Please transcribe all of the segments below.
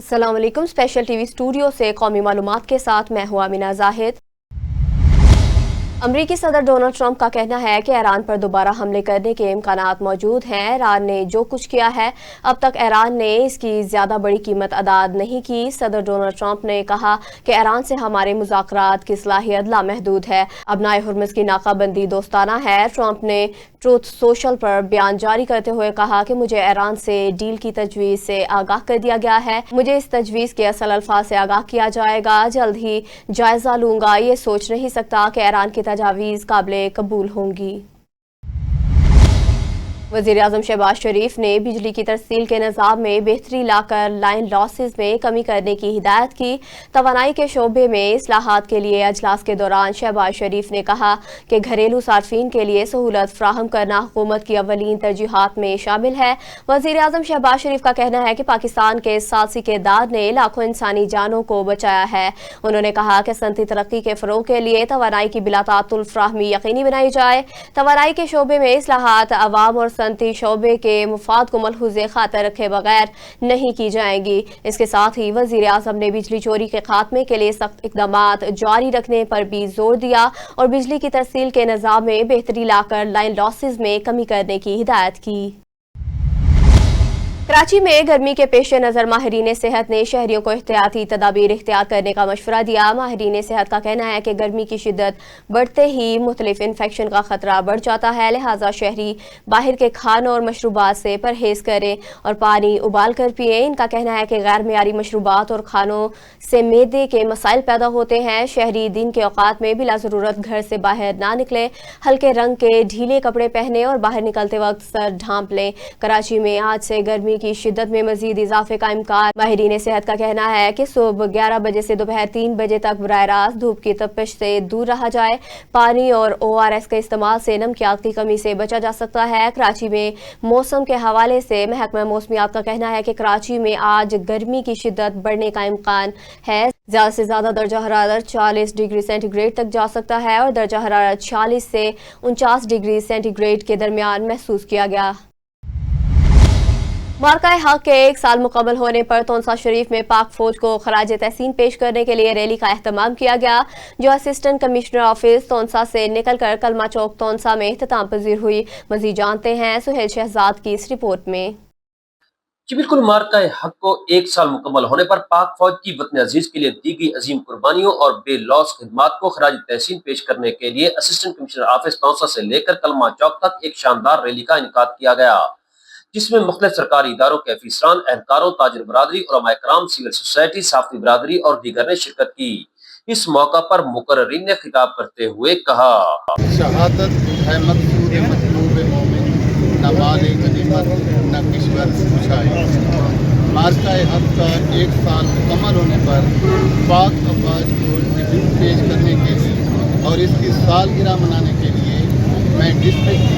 अस्सलाम वालेकुम। Special TV studio से कौमी मालूमात के साथ मैं हूं आमिना जाहिद। अमरीकी सदर डोनाल्ड ट्रंप का कहना है कि ईरान पर दोबारा हमले करने के इम्कानात मौजूद हैं। ईरान ने जो कुछ किया है अब तक ईरान ने इसकी ज़्यादा बड़ी कीमत अदा नहीं की। सदर डोनाल्ड ट्रंप ने कहा कि ईरान से हमारे मुज़ाकरात की सलाहियत लामहदूद है। अबनाए हुर्मुज़ की नाकाबंदी दोस्ताना है। ट्रंप ने ट्रूथ सोशल पर बयान जारी करते हुए कहा कि मुझे ईरान से डील की तजवीज़ से आगाह कर दिया गया है। मुझे इस तजवीज़ के असल अल्फाज से आगाह किया जाएगा। जल्द ही जायज़ा लूँगा। ये सोच नहीं सकता कि ईरान की तजावीज़ काबिल कबूल होंगी। वज़ीर-ए-आज़म शहबाज शरीफ ने बिजली की तरसील के निज़ाम में बेहतरी लाकर लाइन लॉसेस में कमी करने की हिदायत की। तवानाई के शोबे में इस्लाहात के लिए अजलास के दौरान शहबाज शरीफ ने कहा कि घरेलू सार्फिन के लिए सहूलत फ्राहम करना हुकूमत की अवलीन तरजीहात में शामिल है। वज़ीर-ए-आज़म शहबाज शरीफ का कहना है कि पाकिस्तान के सालसी किरदार ने लाखों इंसानी जानों को बचाया है। उन्होंने कहा कि सनती तरक्की के फ़रोग़ के लिए तवानाई की बिलातातुल फ्राहमी यकीनी बनाई जाए। तवानाई के शोबे में इस्लाहात अवाम और सनती शोबे के मुफाद को मलहूज़े खातर रखे बगैर नहीं की जाएंगी। इसके साथ ही वज़ीर आज़म ने बिजली चोरी के खात्मे के लिए सख्त इक़दामात जारी रखने पर भी जोर दिया और बिजली की तरसील के निज़ाम में बेहतरी लाकर लाइन लॉसेस में कमी करने की हिदायत की। कराची में गर्मी के पेश नज़र माहिरीन सेहत ने शहरियों को एहतियाती तदाबीर इख्तियार करने का मशवरा दिया। माहिरीन सेहत का कहना है कि गर्मी की शिद्दत बढ़ते ही मुख्तलिफ इन्फेक्शन का खतरा बढ़ जाता है, लिहाजा शहरी बाहर के खानों और मशरूबात से परहेज करें और पानी उबाल कर पिए। इनका कहना है कि गैर मियारी मशरूबात और खानों से मैदे के मसाइल पैदा होते हैं। शहरी दिन के औकात में बिला ज़रूरत घर से बाहर ना निकले, हल्के रंग के ढीले कपड़े पहने और बाहर निकलते वक्त सर ढांप लें। कराची में आज से गर्मी की शिद्दत में मजीद इजाफे का इम्कान। माहिरीन सेहत का कहना है कि सुबह 11 बजे से दोपहर 3 बजे तक बराह रास्त धूप की तपिश से दूर रहा जाए। पानी और ORS के इस्तेमाल से नमकियात की कमी से बचा जा सकता है। कराची में मौसम के हवाले से महकमा मौसमियात का कहना है कि कराची में आज गर्मी की शिद्दत बढ़ने का इम्कान है। ज़्यादा से ज़्यादा दर्जा हरारत 40 डिग्री सेंटीग्रेड तक जा सकता है और दर्जा हरारत 46 से 49 डिग्री सेंटीग्रेड के दरमियान महसूस किया गया। मार्का हक के 1 साल मुकम्मल होने पर तोंसा शरीफ में पाक फौज को खराज तहसीन पेश करने के लिए रैली का एहतमाम किया गया, जो असिस्टेंट कमिश्नर ऑफिस तोंसा से निकलकर कलमा चौक तोंसा में इख्तिताम पजीर हुई। मजीद जानते हैं सुहेल शहजाद की इस रिपोर्ट में। जी बिल्कुल, मार्का हक को 1 साल मुकम्मल होने पर पाक फौज की वतन अजीज के लिए दी गई अजीम कुर्बानियों और बेलौस खिदमात को खराज तहसीन पेश करने के लिए असिस्टेंट कमिश्नर ऑफिस तौसा से लेकर कलमा चौक तक एक शानदार रैली का इनेकाद किया गया, जिसमें मुख्तलिफ सरकारी इदारों के अफसरान, एहलकारों, ताजिर बरादरी, उलमा इकराम, सिविल सोसाइटी, साफ़ी बरादरी और दीगर ने शिरकत की। इस मौका पर मुकर्रिरीन ने खिताब करते हुए कहा, शहादत है मकसूद मतलूब मोमिन, न माले गनीमत न किश्वर खुशाई। मार्का हक का 1 साल मुकम्मल होने पर पाक अफवाज को ट्रिब्यूट पेश करने के लिए और इसकी सालगिरह मनाने के लिए मैं डिस्ट्रिक्ट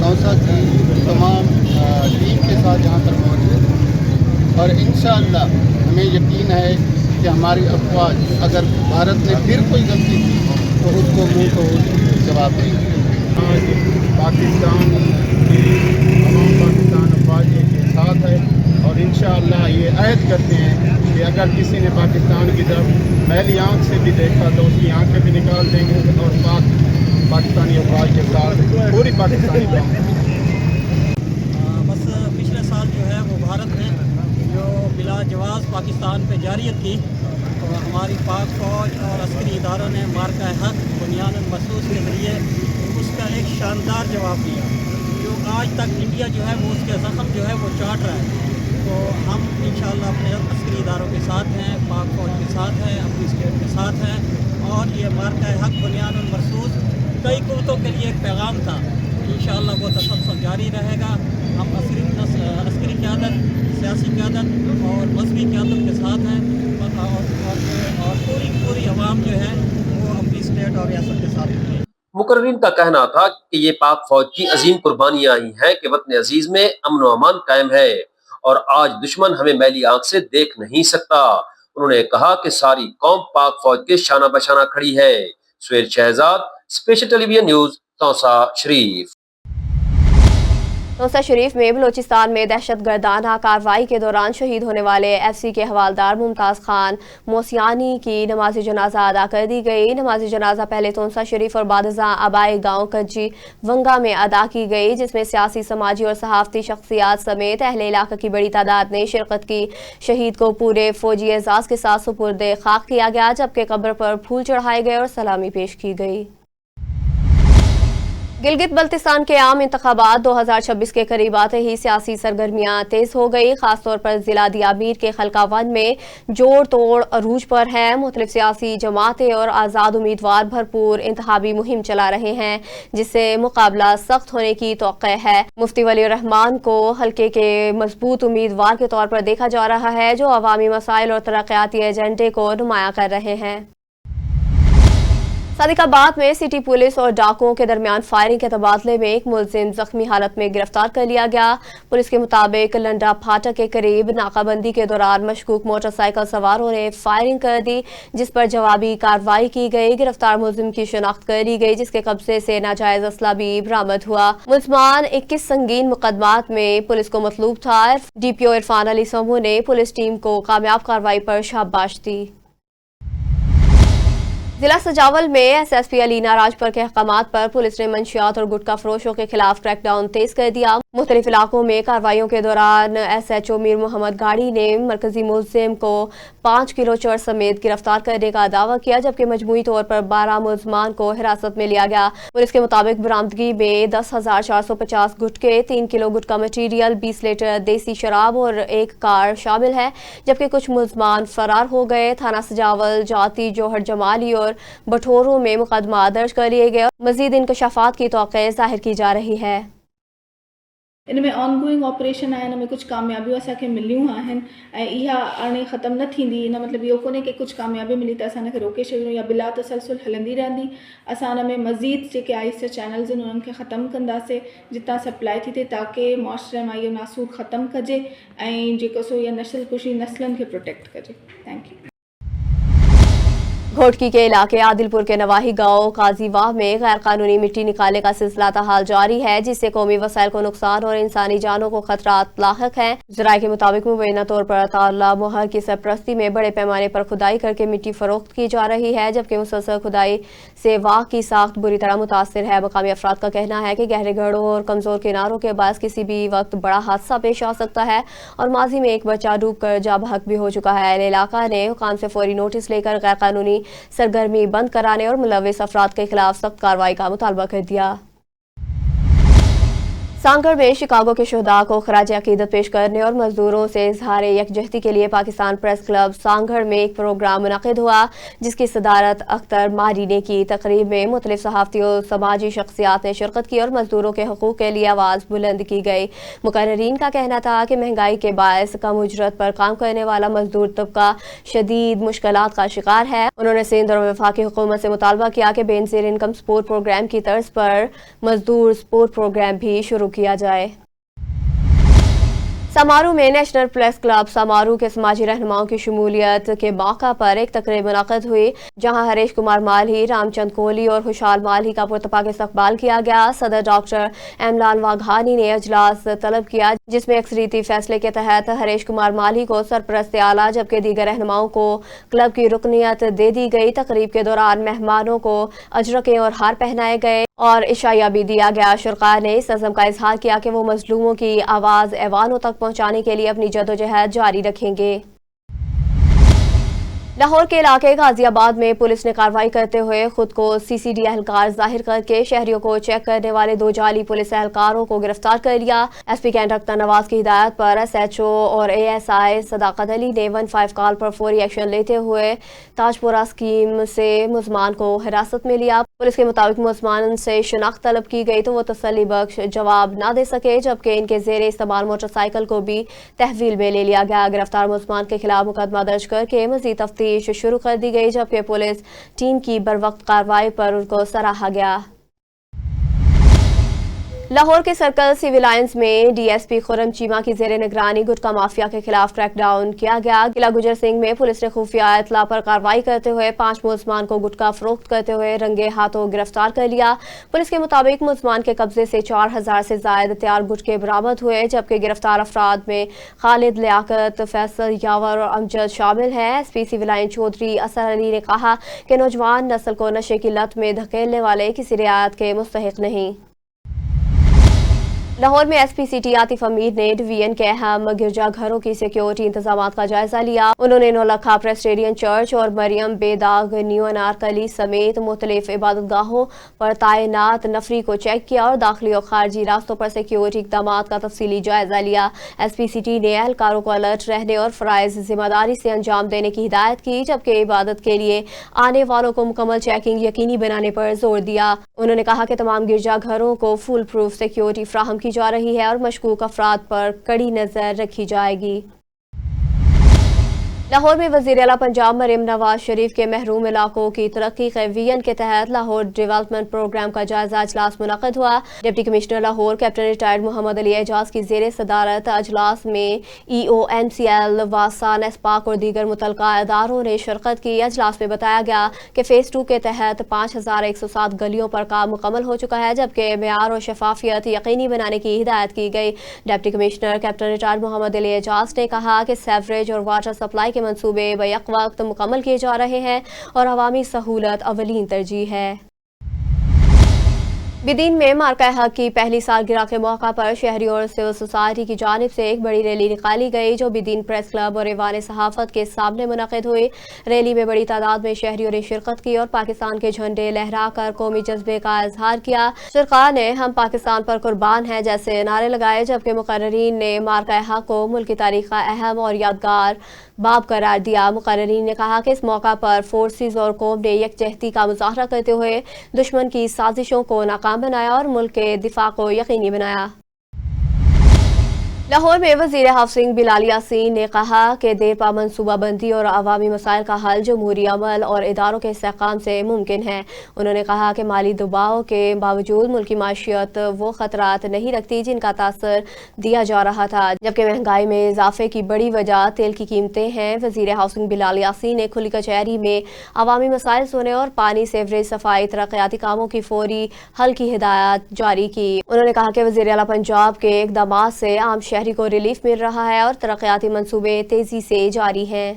तौसा की तमाम टीम के साथ यहाँ पर मौजूद और इंशाअल्लाह हमें यकीन है कि हमारी अफवाज अगर भारत ने फिर कोई गलती की तो उसको मुंह तो जवाब देंगे। पाकिस्तान अफवाज के साथ है और इंशाअल्लाह ये अहद करते हैं कि अगर किसी ने पाकिस्तान की तरफ मैली आँख से भी देखा तो उसकी आँखें भी निकाल देंगे और पाकिस्तानी अफवाज के साथ पूरी पाकिस्तानी बस पिछले साल जो है वो भारत ने जो बिला जवाज़ पाकिस्तान पे जारियत की, तो हमारी पाक फ़ौज और अस्करी इदारों ने मार्का हक बुनियादन महसूस के ज़रिए उसका एक शानदार जवाब दिया, जो आज तक इंडिया जो है वो उसके ज़ख्म जो है वो चाट रहा है। तो हम इंशाअल्लाह अपने अस्करी इदारों के साथ हैं, पाक फ़ौज के साथ हैं, अपनी स्टेट के साथ हैं और ये मार्का हक बुनियादन महसूस कई कुव्वतों के लिए एक पैगाम था। इंशाअल्लाह वो तसलसल जारी रहेगा। हम अस्करी क़यादत, सियासी क़यादत और मज़हबी क़यादत के साथ हैं और पूरी अवाम जो है वो अपनी स्टेट और रियासत के साथ है। मुकर्रिरीन का कहना था कि ये पाक फौज की अजीम कुर्बानियां ही हैं कि वतन अजीज में अमन व अमान कायम है और आज दुश्मन हमें मैली आंख से देख नहीं सकता। उन्होंने कहा कि सारी कौम पाक फौज के शाना बशाना खड़ी है। Suhail Shahzad, special television news, Taunsa Sharif. Taunsa Sharif में बलोचिस्तान में दहशत गर्दाना कार्रवाई के दौरान शहीद होने वाले FC के हवालदार मुमताज़ खान मोसियानी की नमाज जनाजा अदा कर दी गई। नमाज जनाजा पहले तोसा शरीफ और बादजा आबाई गाँव कज्जी वंगा में अदा की गई, जिसमें सियासी, समाजी और सहाफ़ती शख्सियात समेत अहले इलाका की बड़ी तादाद ने शिरकत की। शहीद को पूरे फौजी एजाज़ के साथ सुपुर्द खाक किया गया, जबकि कब्र पर फूल चढ़ाए गए और सलामी पेश की गई। गिलगित बल्तिस्तान के आम इंतखाबात 2026 के करीब आते ही सियासी सरगर्मियां तेज हो गई। खासतौर पर जिला दियामीर के खलका वन में जोड़ तोड़ अरूज पर है। मुख्तलिफ सियासी जमातें और आज़ाद उम्मीदवार भरपूर इंतखाबी मुहिम चला रहे हैं, जिससे मुकाबला सख्त होने की तौक़्क़े है। मुफ्ती वली रहमान को हल्के के मजबूत उम्मीदवार के तौर पर देखा जा रहा है, जो अवामी मसाइल और तरक्याती एजेंडे को नुमायां कर रहे हैं। सादिकाबाद में सिटी पुलिस और डाकुओं के दरमियान फायरिंग के तबादले में एक मुलजिम जख्मी हालत में गिरफ्तार कर लिया गया। पुलिस के मुताबिक लंडा फाटक के करीब नाकाबंदी के दौरान मशकूक मोटरसाइकिल सवारों ने फायरिंग कर दी, जिस पर जवाबी कार्रवाई की गई। गिरफ्तार मुलजिम की शिनाख्त कर ली गई, जिसके कब्जे से नाजायज असला भी बरामद हुआ। मुलजमान 21 संगीन मुकदमात में पुलिस को मतलूब था। DPO इरफान अली समू ने पुलिस टीम को कामयाब कार्रवाई पर शाबाश दी। जिला सजावल में SSP अलीना राजपर के अहकामात पर पुलिस ने मंशियात और गुटखा फरोशों के खिलाफ क्रैकडाउन तेज कर दिया। मुख्तलिफ इलाकों में कार्रवाइयों के दौरान SHO मीर मोहम्मद गाड़ी ने मरकजी मुलजिम को 5 किलो चरस समेत गिरफ्तार करने का दावा किया, जबकि मजमूई तौर पर 12 मुलजमान को हिरासत में लिया गया। पुलिस के मुताबिक बरामदगी में 10,450 गुटके, 3 किलो गुटका मटीरियल, 20 लीटर देसी शराब और एक कार शामिल है, जबकि कुछ मुलजमान फरार हो गए। थाना सजावल, जाती, जोहर जमाली और बठोरों में मुकदमा दर्ज कर लिए गए। मजीद इंकशाफात की तौक़्क़े ज़ाहिर की जा रही है। इनमें ऑनगोइंग ऑपरेशन आहे, हिन में कुछ कामयाबियूं असांखे मिलियूं आहिनि ऐं इहा हाणे ख़तमु न थींदी। हिन मतिलबु इहो कोन्हे की कुछ कामयाबी मिली त असां हिनखे रोके छॾियूं, या बिला तसलसल हलंदी रहंदी। असां हिन में मज़ीद जेके आहिस्ते चैनल्स आहिनि उन्हनि खे ख़तमु कंदासीं जितां सप्लाई थी थिए, ताकी मुआशरे मां इहो नासूर ख़तमु कजे ऐं जेको सो इहा नस्ल कुशी नस्लनि खे प्रोटेक्ट कजे। Thank you. घोटकी के इलाके आदिलपुर के नवाही गांव काजीवाह में गैर कानूनी मिट्टी निकालने का सिलसिला ताहाल जारी है, जिससे कौमी वसाइल को नुकसान और इंसानी जानों को खतरात लाहक हैं। ज़राए के मुताबिक मुबैना तौर पर ताला मोहर की सरपरस्ती में बड़े पैमाने पर खुदाई करके मिट्टी फरोख्त की जा रही है, जबकि मुसलसल खुदाई से वाह की साख्त बुरी तरह मुतासर है। मकामी अफराद का कहना है कि गहरे गढ़ों और कमजोर किनारों के बायस किसी भी वक्त बड़ा हादसा पेश आ सकता है, और माजी में एक बच्चा डूब कर जा बहक भी हो चुका है। अहले इलाका ने हुकाम से फौरी नोटिस लेकर गैर कानूनी सरगर्मी बंद कराने और मुलव्विस अफराद के खिलाफ सख्त कार्रवाई का मुतालबा कर दिया। सांगढ़ में शिकागो के शुहदा को खराज अकीदत पेश करने और मजदूरों से इजहार यकजहती के लिए पाकिस्तान प्रेस क्लब सांगढ़ में एक प्रोग्राम मुनक़िद हुआ, जिसकी सदारत अख्तर मारी ने की। तकरीब में मुख्तलिफ सहाफ़ती और समाजी शख्सियात ने शिरकत की और मजदूरों के हकूक़ के लिए आवाज़ बुलंद की गई। मुकर्ररीन का कहना था कि महंगाई के बायस कम उजरत पर काम करने वाला मजदूर तबका शदीद मुश्किलात का शिकार है। उन्होंने सिंध और वफाकी हुकूमत से मुतालबा किया कि बेनज़ीर इनकम सपोर्ट प्रोग्राम की तर्ज पर मजदूर सपोर्ट प्रोग्राम भी शुरू किया जाए। समारू में नेशनल प्रेस क्लब समारू के समाजी रहनुमाओं की शमूलियत के मौका पर एक तकरीब मुनक़िद हुई, जहां हरीश कुमार माल्ही, रामचंद कोहली और खुशहाल माल्ही का पुरतपाक इस्तकबाल किया गया। सदर डॉक्टर एमलान वाघानी ने अजलास तलब किया, जिसमें अक्सरीती फैसले के तहत हरीश कुमार माल्ही को सरपरस्त आला जबकि दीगर रहनुमाओं को क्लब की रुकनियत दे दी गई। तकरीब के दौरान मेहमानों को अजरकें और हार पहनाए गए और इशाया भी दिया गया। शुरका ने इस अज़म का इजहार किया कि वो मजलूमों की आवाज़ ऐवानों तक पहुंचाने के लिए अपनी जदोजहद जारी रखेंगे। लाहौर के इलाके गाजियाबाद में पुलिस ने कार्रवाई करते हुए खुद को CCD एहलकार जाहिर करके शहरियों को चेक करने वाले 2 जाली पुलिस एहलकारों को गिरफ्तार कर लिया। SP कैंट अख्तर नवाज की हिदायत पर SHO और ASI सदाकत अली ने 15 कॉल पर फौरी एक्शन लेते हुए ताजपुरा स्कीम से मुलजमान को हिरासत में लिया। पुलिस के मुताबिक मुलजमान से शिनाख्त तलब की गई तो वो तसल्ली बख्श जवाब न दे सके, जबकि इनके जेर इस्तेमाल मोटरसाइकिल को भी तहवील में ले लिया गया। गिरफ्तार मुलजमान के खिलाफ मुकदमा दर्ज करके मजीद तफ्तीश शुरू कर दी गई, जबकि पुलिस टीम की बरवक्त कार्रवाई पर उनको सराहा गया। लाहौर के सर्कल सिविल लाइंस में डीएसपी खुर्रम चीमा की जेर निगरानी गुटखा माफिया के खिलाफ क्रैकडाउन किया गया। किला गुजर सिंह में पुलिस ने खुफिया इतला पर कार्रवाई करते हुए 5 मुलजमान को गुटखा फरोख्त करते हुए रंगे हाथों गिरफ्तार कर लिया। पुलिस के मुताबिक मुलजमान के कब्जे से 4000 से ज्यादा तैयार गुटखे बरामद हुए, जबकि गिरफ्तार अफराद में खालिद, लियाकत, फैसल, यावर और अमजद शामिल हैं। एसपी सिविल लाइन चौधरी असर अली ने कहा कि नौजवान नस्ल को नशे की लत में धकेलने वाले किसी रियायत के मुस्तहिक नहीं। लाहौर में एसपी सिटी आतिफ अमीर ने डिवीजन के अहम गिरजा घरों की सिक्योरिटी इंतजाम का जायजा लिया। उन्होंने नौलखा प्रेस्टेरियन चर्च और मरियम बेदाग न्यू अनारकली समेत मुख्तलिफ इबादत गाहों पर तैनात नफरी को चेक किया और दाखिली और खारजी रास्तों पर सिक्योरिटी इकदाम का तफसीली जायजा लिया। एसपी सिटी ने एहलकारों को अलर्ट रहने और फराइज जिम्मेदारी से अंजाम देने की हिदायत की, जबकि इबादत के लिए आने वालों को मुकम्मल चेकिंग यकीनी बनाने पर जोर दिया। उन्होंने कहा कि तमाम गिरजा घरों को फुल प्रूफ सिक्योरिटी फ्राहम की जा रही है और मशकूक अफराद पर कड़ी नजर रखी जाएगी। लाहौर में वज़ीर आला पंजाब मरियम नवाज शरीफ के महरूम इलाकों की तरक्की के विजन के तहत लाहौर डेवलपमेंट प्रोग्राम का जायजा अजलास मुनक़िद हुआ। Deputy commissioner Lahore captain retired Mohammad Ali Ejaz की ज़ेर सदारत अजलास में EOMCL, वासा, नेस्पाक और दीगर मुतलका इदारों ने शिरकत की। अजलास में बताया गया कि फ़ेज़ 2 के तहत 5107 गलियों पर काम मुकम्मल हो चुका है, जबकि मेयार और शफाफियत यकीनी बनाने की हिदायत की गई। Deputy commissioner captain retired Mohammad Ali Ejaz ने कहा कि सेवरेज और वाटर सप्लाई के मंसूबे बैक वक्त मुकम्मल किए जा रहे हैं और अवामी सहूलत अवलीन तरजीह है। बिदीन में मार्का हक की पहली सालगिरह के मौका पर शहरियों और सिविल सोसाइटी की जानिब से एक बड़ी रैली निकाली गई, जो बिदीन प्रेस क्लब और ऐवान सहाफत के सामने मुनक़िद हुई। रैली में बड़ी तादाद में शहरियों ने शिरकत की और पाकिस्तान के झंडे लहरा कर कौमी जज्बे का इजहार किया। सरकार ने हम पाकिस्तान पर कुर्बान हैं जैसे नारे लगाए, जबकि मुकर्ररीन ने मार्का हक को मुल्क की तारीख का अहम और यादगार बाब करार दिया। मुकर्ररीन ने कहा कि इस मौका पर फोर्सेज और कौम ने यकजहती का मुजाहरा करते हुए दुश्मन की साजिशों को नाकाम बनाया और मुल्क के दिफा को यकीनी बनाया। लाहौर में वज़ीर हाउसिंग बिलाल यासीन ने कहा कि देरपा मनसूबाबंदी और अवामी मसाइल का हल जमहूरी अमल और इदारों के इस्तेहकाम से मुमकिन है। उन्होंने कहा कि माली दबाव के बावजूद मुल्की माशियत वो खतरात नहीं रखती जिनका तासर दिया जा रहा था, जबकि महंगाई में इजाफे की बड़ी वजह तेल की कीमतें हैं। वज़ीर हाउसिंग बिलाल यासीन ने खुली कचहरी में अवामी मसाइल सुने और पानी, सेवरेज, सफाई, तरक्याती कामों की फौरी हल की हिदायत जारी की। उन्होंने कहा कि वज़ीर आला पंजाब के इक़दामात से आम शहरी को रिलीफ मिल रहा है और तरक्याती मंसूबे तेजी से जारी हैं।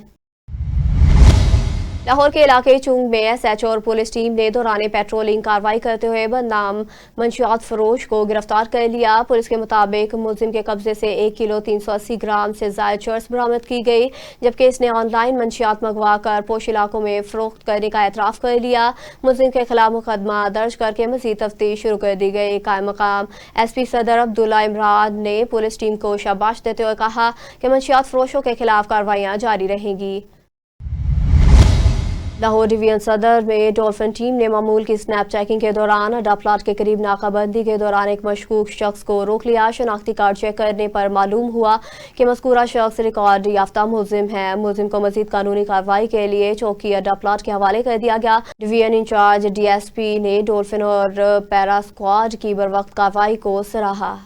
लाहौर के इलाके चुंग में SHO और पुलिस टीम ने दौरान पेट्रोलिंग कार्रवाई करते हुए बदनाम मंशियात फरोश को गिरफ्तार कर लिया। पुलिस के मुताबिक मुलजिम के कब्जे से 1 किलो 380 ग्राम से ज्यादा चर्स बरामद की गई, जबकि इसने ऑनलाइन मंशियात मंगवा कर पोश इलाकों में फरोख्त करने का एतराफ़ कर लिया। मुलजिम के खिलाफ मुकदमा दर्ज करके मज़ीद तफ्तीश शुरू कर दी गई। कायम मकाम SP सदर अब्दुल्ला इमरान ने पुलिस टीम को शाबाश देते हुए कहा कि मंशियात फरोशों के खिलाफ कार्रवाइयाँ जारी रहेंगी। लाहौर डिवीजन सदर में डॉल्फिन टीम ने मामूल की स्नैप चेकिंग के दौरान अड्डा प्लाट के करीब नाकाबंदी के दौरान एक मशकूक शख्स को रोक लिया। शनाख्ती कार्ड चेक करने पर मालूम हुआ कि मज़कूरा शख्स रिकॉर्ड याफ्ता मुलजिम है। मुलजिम को मज़ीद कानूनी कार्रवाई के लिए चौकी अड्डा प्लाट के हवाले कर दिया गया। डिवीजन इंचार्ज DSP ने डॉल्फिन और पैरा स्क्वाड की बरवक्त कार्रवाई को सराहा।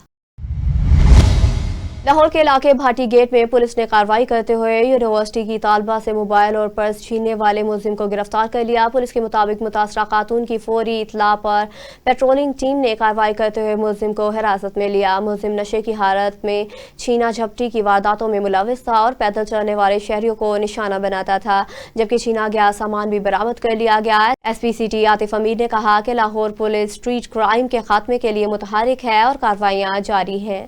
लाहौर के इलाके भाटी गेट में पुलिस ने कार्रवाई करते हुए यूनिवर्सिटी की तालबा से मोबाइल और पर्स छीनने वाले मुलजिम को गिरफ्तार कर लिया। पुलिस के मुताबिक मुतासरा खातून की फौरी इतला पर पेट्रोलिंग टीम ने कार्रवाई करते हुए मुलजिम को हिरासत में लिया। मुलजिम नशे की हालत में छीना झपटी की वारदातों में मुलविस था और पैदल चलने वाले शहरियों को निशाना बनाता था, जबकि छीना गया सामान भी बरामद कर लिया गया। SP सिटी आतिफ अमीर ने कहा कि लाहौर पुलिस स्ट्रीट क्राइम के खात्मे के लिए मुतहरिक है और कार्रवाइयाँ जारी हैं।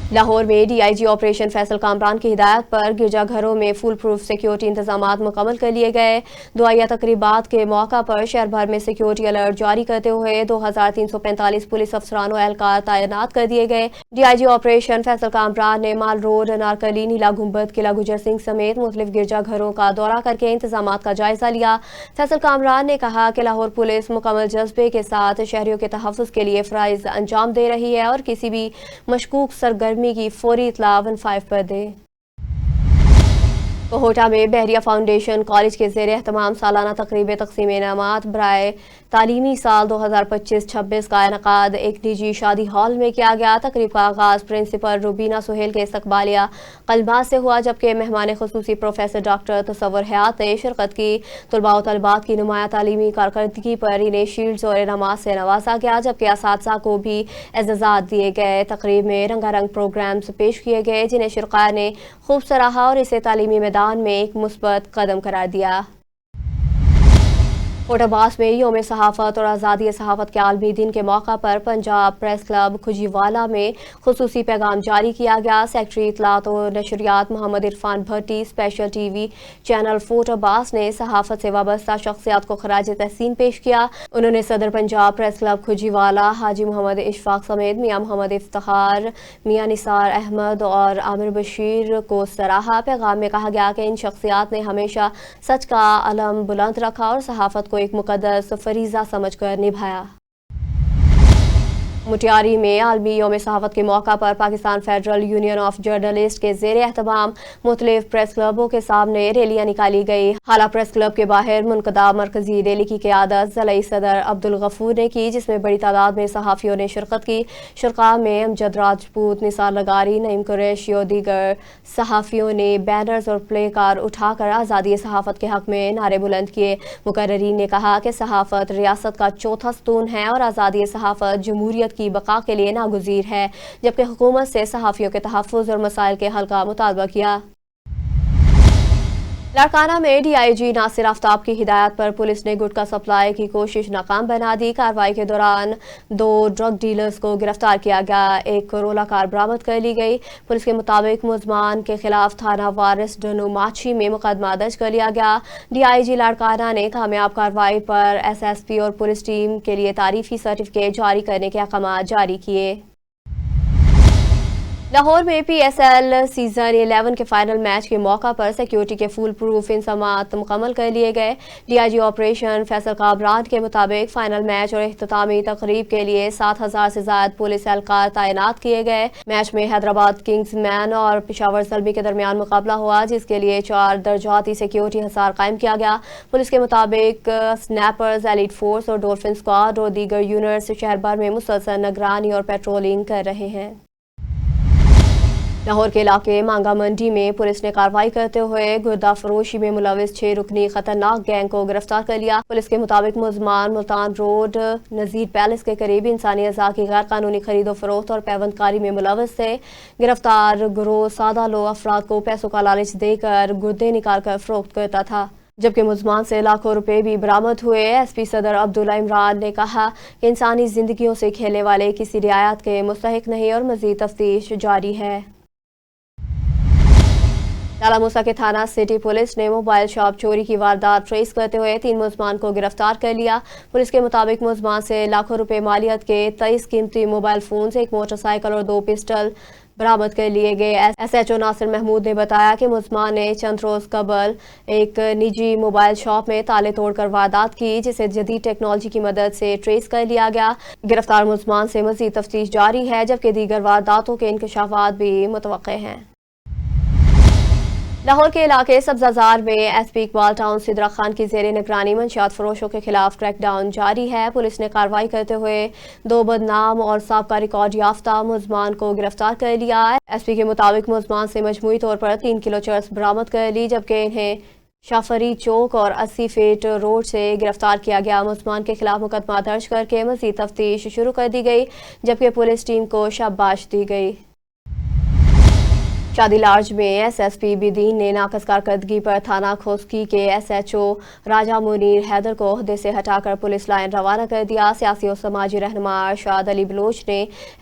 लाहौर में DIG ऑपरेशन फैसल कामरान की हिदायत पर गिरजाघरों में फुल प्रूफ सिक्योरिटी इंतजामात मुकम्मल कर लिए गए। दुआया तकरीबात के मौका पर शहर भर में सिक्योरिटी अलर्ट जारी करते हुए 2345 पुलिस अफसरान और एहलकार तैनात कर दिए गए। DIG ऑपरेशन फैसल कामरान ने माल रोड, अनारकली, नीला गुंबद, किला गुजर सिंह समेत मुख्तलिफ गिरजाघरों का दौरा करके इंतजामात का जायजा लिया। फैसल कामरान ने कहा कि लाहौर पुलिस मुकम्मल जज्बे के साथ शहरियों के तहफ़्फ़ुज़ के लिए फ़राइज़ अंजाम दे रही है और किसी भी मशकूक सरगर्मी की फौरी इत्तला 15 पर दे। कोहोटा में बहरिया फाउंडेशन कॉलेज के ज़ेर एहतमाम सालाना तकरीब तक़सीम इनामात बराए तालीमी साल 2025-26 का इनकाद एक निजी शादी हॉल में किया गया। तकरीब का आगाज़ प्रिंसिपल रुबीना सुहेल के इस्तकबालिया कलमात से हुआ, जबकि मेहमान खुसूसी प्रोफेसर डॉक्टर तसव्वुर हयात ने शिरकत की। तलबा व तलबात की नुमाया तालीमी कारकर्दगी पर इन्हें शील्ड्स और इनामात से नवाजा गया, जबकि असातिज़ा को भी एज़ाज़ात दिए गए। तकरीब में रंगारंग प्रोग्राम्स पेश किए गए, जिन्हें शिरका ने खूब सराहा और इसे तालीमी मैदान में एक मुस्बत कदम करार दिया। कोटाबास में यौम सहाफ़त और आज़ादी सहाफ़त के आलमी दिन के मौका पर पंजाब प्रेस क्लब खुजीवाला में खुसूसी पैगाम जारी किया गया। सेक्रेटरी इत्तलात और नशरियात मोहम्मद इरफान भट्टी स्पेशल टीवी चैनल कोटाबास ने सहाफ़त से वाबस्ता शख्सियात को खराज तहसीन पेश किया। उन्होंने सदर पंजाब प्रेस क्लब खुजीवाला हाजी मोहम्मद इशफाक समेत मियाँ मोहम्मद इफ्तिखार, मियाँ निसार अहमद और आमिर बशीर को सराहा। पैगाम में कहा गया कि इन शख्सियात ने हमेशा सच का अलम बुलंद रखा और सहाफ़त को एक मुकद्दस फरीज़ा समझकर निभाया। मुटियारी में आलमी यौम सहाफ़त के मौका पर Pakistan federal union of journalist के ज़ेर एहतमाम मुख्तलिफ प्रेस क्लबों के सामने रैलियाँ निकाली गई। हाला प्रेस क्लब के बाहर मुनक़दा मरकजी रैली की क़यादत ज़िला सदर अब्दुल गफूर ने की, जिसमें बड़ी तादाद में सहाफ़ियों ने शिरकत की। शुरका में अमजद राजपूत, निसार लगारी, नईम कुरैशी और दीगर सहाफ़ियों ने बैनर्स और प्ले कार्ड उठाकर आज़ादी सहाफ़त के हक़ में नारे बुलंद किए। मुकर्रीन ने कहा कि सहाफ़त रियासत का चौथा स्तून है और आज़ादी सहाफ़त जमहूरियत की बका के लिए नागुज़ीर है, जबकि हुकूमत से सहाफ़ियों के तहफ़्फ़ुज़ और मसाइल के हल का मुतालबा किया। लाड़काना में DIG नासिर आफ्ताब की हिदायत पर पुलिस ने गुटखा सप्लाई की कोशिश नाकाम बना दी। कार्रवाई के दौरान 2 ड्रग डीलर्स को गिरफ्तार किया गया। एक करोला कार बरामद कर ली गई। पुलिस के मुताबिक मुलज़मान के खिलाफ थाना वारिस डनुमाची में मुकदमा दर्ज कर लिया गया। DIG लाड़काना ने कामयाब कार्रवाई पर SSP और पुलिस टीम के लिए तारीफी सर्टिफिकेट जारी करने के अहकाम जारी किए। लाहौर में PSL सीज़न 11 के फाइनल मैच के मौका पर सिक्योरिटी के फुल प्रूफ इंतज़ामात मुकम्मल कर लिए गए। DIG ऑपरेशन फैसल काबरान के मुताबिक फाइनल मैच और इख्तितामी तकरीब के लिए 7,000 से ज़्यादा पुलिस एहलकार तैनात किए गए। मैच में हैदराबाद किंग्समैन और पेशावर ज़ल्मी के दरमियान मुकाबला हुआ, जिसके लिए 4 दर्जाती सिक्योरिटी हिसार कायम किया गया। पुलिस के मुताबिक स्नैपर्स, एलीट फोर्स और डॉल्फिन स्क्वाड और दीगर यूनिट्स शहर भर में मुसलसल निगरानी और पेट्रोलिंग कर रहे हैं। लाहौर के इलाके मांगा मंडी में पुलिस ने कार्रवाई करते हुए गुर्दा फरोशी में मुलविस 6 रुकनी खतरनाक गैंग को गिरफ्तार कर लिया। पुलिस के मुताबिक मुलज़मान मुल्तान रोड नज़ीर पैलेस के करीब इंसानी अज़ा की गैर कानूनी खरीदो फरोख्त और पैबंदकारी में मुलविस थे। गिरफ्तार गिरोह सादा लो अफराद को पैसों का लालच देकर गुर्दे निकाल कर फरोख्त करता था, जबकि मुलज़मान से लाखों रुपए भी बरामद हुए। SP सदर अब्दुल्ला इमरान ने कहा कि इंसानी जिंदगियों से खेलने वाले किसी रियायत के मुस्तहिक नहीं और मज़ीद तफ्तीश जारी है। लाला मूसा के थाना सिटी पुलिस ने मोबाइल शॉप चोरी की वारदात ट्रेस करते हुए 3 मुलज़मान को गिरफ्तार कर लिया। पुलिस के मुताबिक मुलज़मान से लाखों रुपए मालियत के 23 कीमती मोबाइल फोन, एक मोटरसाइकिल और 2 पिस्टल बरामद कर लिए गए। SHO नासिर महमूद ने बताया कि मुलज़मान ने चंद रोज़ कबल एक निजी मोबाइल शॉप में ताले तोड़कर वारदात की, जिसे जदीद टेक्नोलॉजी की मदद से ट्रेस कर लिया गया। गिरफ्तार मुलज़मान से मज़ीद तफ्तीश जारी है, जबकि दीगर वारदातों के इंकशाफात भी मुतवक्के हैं। लाहौर के इलाके सब्जाजार में SP इकबाल टाउन सिद्रा खान की ज़ेरे निगरानी मंशियात फरोशों के खिलाफ क्रैकडाउन जारी है। पुलिस ने कार्रवाई करते हुए 2 बदनाम और साबका रिकॉर्ड याफ्ता मुलज़मान को गिरफ्तार कर लिया है। SP के मुताबिक मुलज़मान से मजमूई तौर पर 3 किलो चरस बरामद कर ली, जबकि इन्हें शाफरी चौक और 80 फीट रोड से गिरफ्तार किया गया। मुलज़मान के खिलाफ मुकदमा दर्ज करके मज़ीद तफ्तीश शुरू कर दी गई, जबकि पुलिस टीम को शाबाश दी गई। शादी लार्ज में SSP बिदीन ने नाकस कारकर्दगी पर थाना खोस्की के SHO राजा मुनीर हैदर को ओहदे से हटाकर पुलिस लाइन रवाना कर दिया। सियासी और समाजी रहनुमा अरशाद अली बलोच ने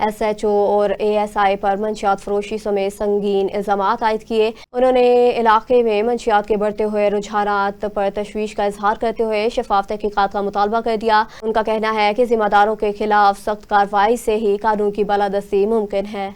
SHO और ASI पर मंशियात फरोशी समेत संगीन इल्ज़ामात आयद किए। उन्होंने इलाके में मंशियात के बढ़ते हुए रुझानात पर तशवीश का इजहार करते हुए शफाफ तहकीकात का मुतालबा कर दिया। उनका कहना है कि जिम्मेदारों के खिलाफ सख्त कार्रवाई से ही कानून की बालादस्ती मुमकिन है।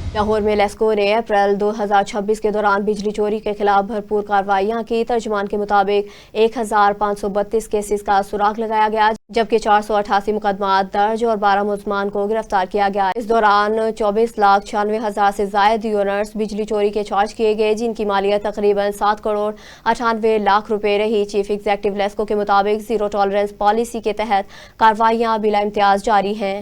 लाहौर में लेस्को ने अप्रैल 2026 के दौरान बिजली चोरी के खिलाफ भरपूर कार्रवाइयां की। तर्जुमान के मुताबिक 1532 केसेस का सुराग लगाया गया, जबकि 488 मुकदमा दर्ज और 12 मुलजमान को गिरफ्तार किया गया। इस दौरान 24,96,000 से जायद यूनिट्स बिजली चोरी के चार्ज किए गए, जिनकी मालियत तकरीबन 7 करोड़ 98 लाख रुपए रही। चीफ एग्जीक्यूटिव लेस्को के मुताबिक जीरो टॉलरेंस पॉलिसी के तहत कार्रवाइयां बिला इम्तियाज जारी हैं।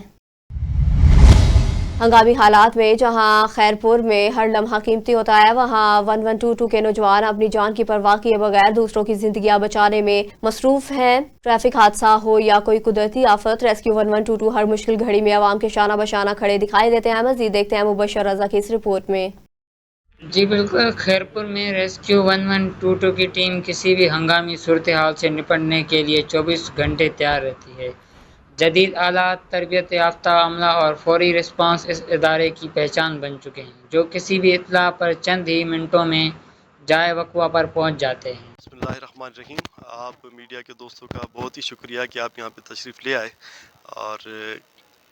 हंगामी हालात में जहां खैरपुर में हर लम्हा कीमती होता है, वहां 1122 के नौजवान अपनी जान की परवाह किए बगैर दूसरों की जिंदगियां बचाने में मसरूफ हैं। ट्रैफिक हादसा हो या कोई कुदरती आफत, रेस्क्यू 1122 हर मुश्किल घड़ी में आवाम के शाना बशाना खड़े दिखाई देते हैं। मजीद देखते हैं मुबशर रजा की इस रिपोर्ट में। जी बिल्कुल, खैरपुर में रेस्क्यू 1122 की टीम किसी भी हंगामी सूरत हाल से निपटने के लिए 24 घंटे तैयार रहती है। जदीद आलात, तरबियत याफ्ता अमला और फौरी रिस्पांस इस इदारे की पहचान बन चुके हैं, जो किसी भी इत्तला पर चंद ही मिनटों में जाए वक़्वा पर पहुंच जाते हैं। बिस्मिल्लाहिर्रहमानिर्रहीम। आप मीडिया के दोस्तों का बहुत ही शुक्रिया कि आप यहाँ पे तशरीफ़ ले आए और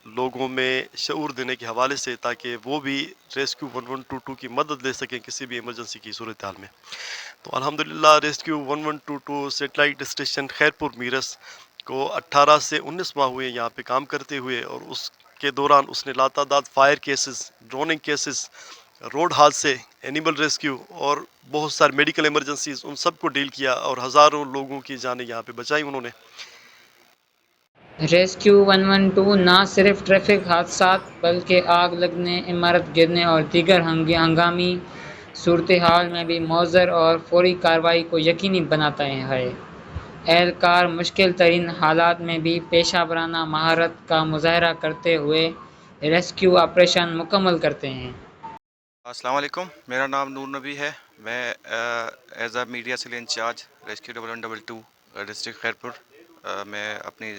लोगों में शऊर देने के हवाले से, ताकि वो भी रेस्क्यू 1122 की मदद ले सकें किसी भी इमरजेंसी की सूरत हाल में। तो अल्हम्दुलिल्लाह रेस्क्यू 1122 सेटेलाइट स्टेशन खैरपुर मीरस को 18 से 19 माह हुए यहाँ पे काम करते हुए, और उसके दौरान उसने लातादाद fire cases, drowning cases, road हादसे, एनिमल रेस्क्यू और बहुत सारे मेडिकल इमरजेंसीज, उन सब को डील किया और हज़ारों लोगों की जानें यहाँ पे बचाई उन्होंने। रेस्क्यू 112 ना सिर्फ ट्रैफिक हादसात बल्कि आग लगने, इमारत गिरने और दीगर हंगामी सूरत हाल में भी मौज़र और फौरी कार्रवाई को यकीनी बनाता है। एहलकार मुश्किल तरीन हालात में भी पेशा वराना महारत का मुजाहरा करते हुए रेस्क्यू ऑपरेशन मुकम्मल करते हैं। अस्सलाम वालेकुम, मेरा नाम नूर नबी है। मैं as a media cell incharge rescue 1122 district Khairpur मैं अपनी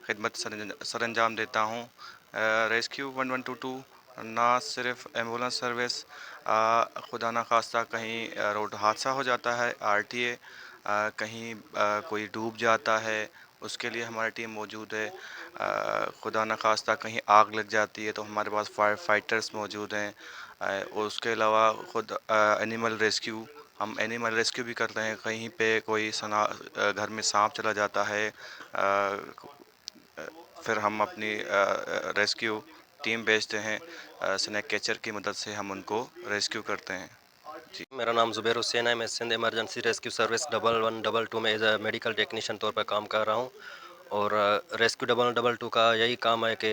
खिदमत सर अंजाम देता हूँ। रेस्क्यू 1122 ना सिर्फ एम्बुलेंस सर्विस, खुदा ना खास्ता कहीं रोड हादसा हो जाता है, RTA, कहीं कोई डूब जाता है, उसके लिए हमारी टीम मौजूद है। खुदा न खास्ता कहीं आग लग जाती है तो हमारे पास फायर फाइटर्स मौजूद हैं। उसके अलावा खुद एनिमल रेस्क्यू, हम एनिमल रेस्क्यू भी करते हैं। कहीं पे कोई घर में सांप चला जाता है, फिर हम अपनी रेस्क्यू टीम भेजते हैं, स्नैक कैचर की मदद से हम उनको रेस्क्यू करते हैं। जी, मेरा नाम ज़ुबैर हुसैन है। मैं सिंध इमरजेंसी रेस्क्यू सर्विस 1122 में एज अ मेडिकल टेक्नीशियन तौर पर काम कर रहा हूँ। और रेस्क्यू 1122 का यही काम है कि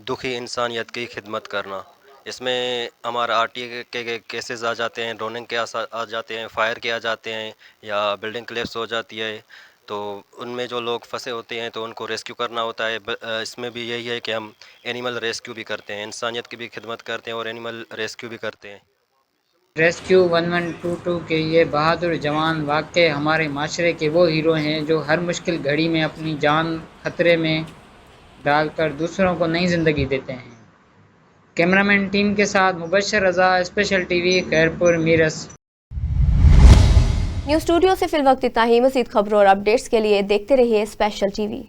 दुखी इंसानियत की खिदमत करना। इसमें हमारा RTA के केसेस आ जाते हैं, ड्रोनिंग के आ जाते हैं, फायर के आ जाते हैं, या बिल्डिंग क्लेप्स हो जाती है, तो उनमें जो लोग फंसे होते हैं तो उनको रेस्क्यू करना होता है। इसमें भी यही है कि हम एनिमल रेस्क्यू भी करते हैं, इंसानियत की भी खिदमत करते हैं और एनिमल रेस्क्यू भी करते हैं। रेस्क्यू 1122 के ये बहादुर जवान वाकई हमारे माशरे के वो हीरो हैं जो हर मुश्किल घड़ी में अपनी जान खतरे में डालकर दूसरों को नई ज़िंदगी देते हैं। कैमरामैन टीम के साथ मुबशर रज़ा, special TV Khairpur मीरस। News studio से फिल वक्त इतना ही। मज़ीद खबरों और अपडेट्स के लिए देखते रहिए स्पेशल TV।